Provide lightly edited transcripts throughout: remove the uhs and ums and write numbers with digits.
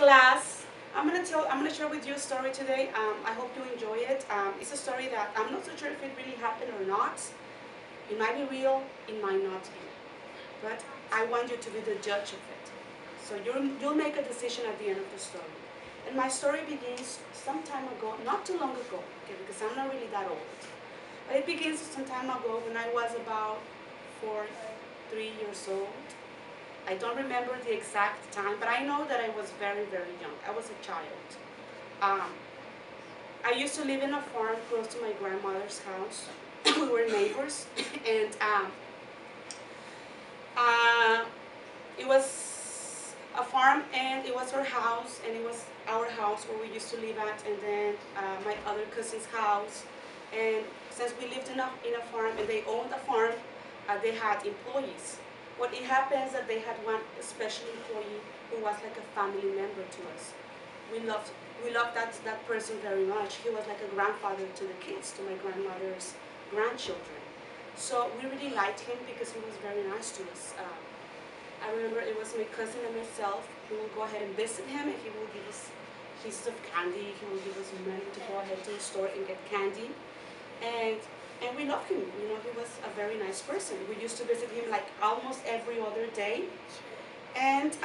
class. I'm gonna share with you a story today. I hope you enjoy it. It's a story that I'm not so sure if it really happened or not. It might be real, it might not be. But I want you to be the judge of it. So you'll make a decision at the end of the story. And my story begins some time ago, not too long ago, okay, because I'm not really that old. But it begins some time ago when I was about 3 years old. I don't remember the exact time, but I know that I was very, very young. I was a child. Um, I used to live in a farm close to my grandmother's house. We were neighbors, and uh, it was a farm, and it was her house, and it was our house where we used to live at, and then my other cousin's house. And since we lived in a farm, and they owned a farm, they had employees. What it happens that they had one special employee who was like a family member to us. We loved that person very much. He was like a grandfather to the kids, to my grandmother's grandchildren. So we really liked him because he was very nice to us. I remember it was my cousin and myself who would go ahead and visit him, and he would give us pieces of candy. He would give us money to go ahead to the store and get candy. And we loved him. You know, he was a very nice person. We used to visit him like almost every other day. And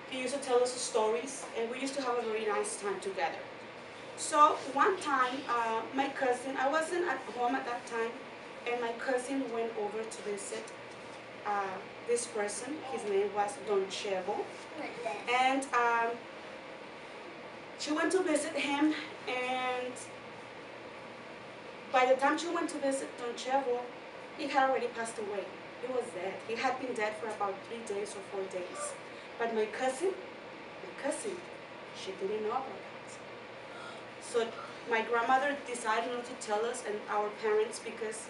he used to tell us stories, and we used to have a very nice time together. So one time, my cousin, I wasn't at home at that time, and my cousin went over to visit this person. His name was Don Chevo. And she went to visit him, and by the time she went to visit Don Chevo, he had already passed away. He was dead. He had been dead for about 3 days or 4 days. But my cousin, she didn't know about that. So my grandmother decided not to tell us and our parents because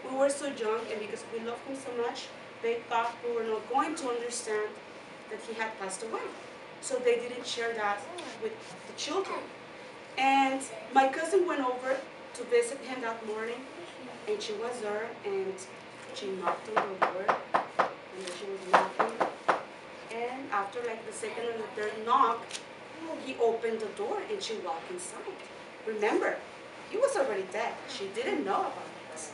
we were so young and because we loved him so much, they thought we were not going to understand that he had passed away. So they didn't share that with the children. And my cousin went over to visit him that morning, and she was there, and she knocked on the door, and she was knocking, and after like the second or the third knock, he opened the door and she walked inside. Remember, he was already dead. She didn't know about this.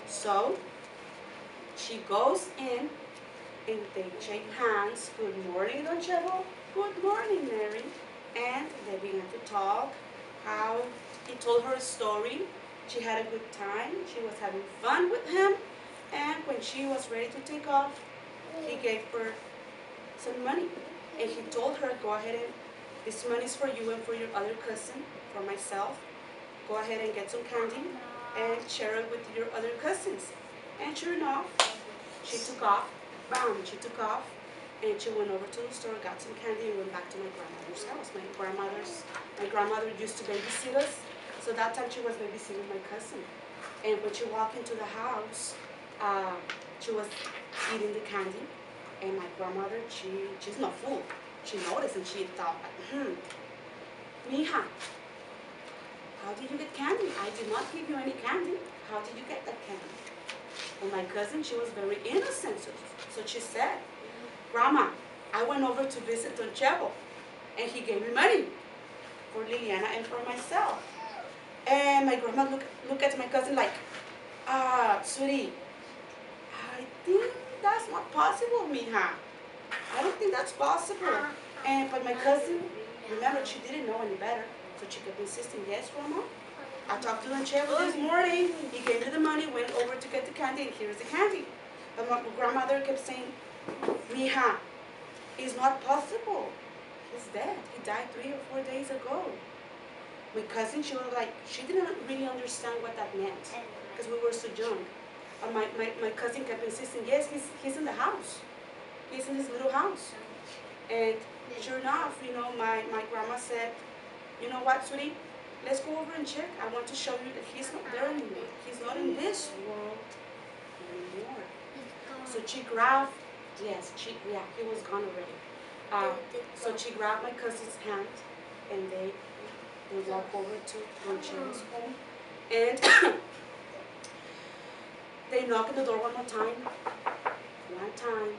So she goes in, and they shake hands. Good morning, Don Chevo. Good morning, Mary. And they began to talk, how he told her a story. She had a good time. She was having fun with him. And when she was ready to take off, he gave her some money. And he told her, go ahead and, this money is for you and for your other cousin, for myself. Go ahead and get some candy and share it with your other cousins. And sure enough, she took off. Bam, she took off. And she went over to the store, got some candy, and went back to my grandmother's house. My grandmother used to babysit us, so that time she was babysitting my cousin. And when she walked into the house, she was eating the candy, and my grandmother, she's not fooled. She noticed, and she thought, Mija, how did you get candy? I did not give you any candy. How did you get that candy? And my cousin, she was very innocent, so she said, Grandma, I went over to visit Don Chevo, and he gave me money for Liliana and for myself. And my grandma looked at my cousin like, sweetie, I think that's not possible, mija. I don't think that's possible. But my cousin, remember, she didn't know any better, so she kept insisting, yes, Grandma. I talked to Don Chevo this morning. He gave me the money, went over to get the candy, and here's the candy. But my grandmother kept saying, Mija, it's not possible. He's dead. He died 3 or 4 days ago. My cousin, she was like, she didn't really understand what that meant because we were so young. My cousin kept insisting, yes, he's in the house. He's in his little house. And sure enough, you know, my grandma said, you know what, sweetie? Let's go over and check. I want to show you that he's not there anymore. He's not in this world anymore. So she grabbed, he was gone already. So she grabbed my cousin's hand, and they walked over to Don Chevo's home, and they knocked at the door one more time. One time,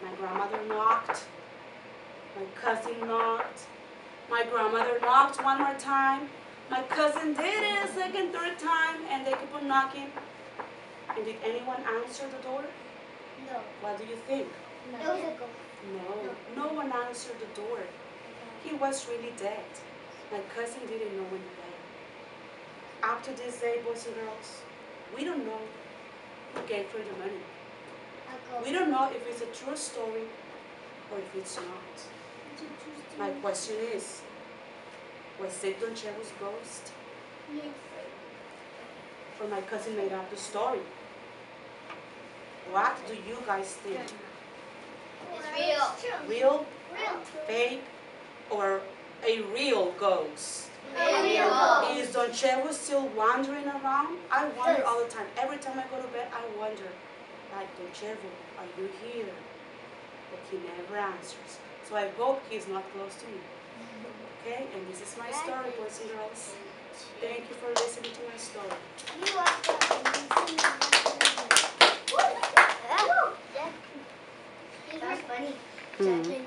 my grandmother knocked. My cousin knocked. My grandmother knocked one more time. My cousin did it a second, third time, and they keep on knocking. And did anyone answer the door? No. What do you think? No. No one answered the door. He was really dead. My cousin didn't know when he died. After this day, boys and girls, we don't know who gave her the money. We don't know if it's a true story or if it's not. My question is, was it Don Chevo's ghost? Or my cousin made up the story? What do you guys think? It's real. Real, Real. fake, or a real ghost? Real. Is Don Chevo still wandering around? I wonder all the time. Every time I go to bed, I wonder, like, Don Chevo, are you here? But he never answers. So I hope he's not close to me. Okay? And this is my story, boys and girls. Thank you for listening to my story. That's funny. Mm.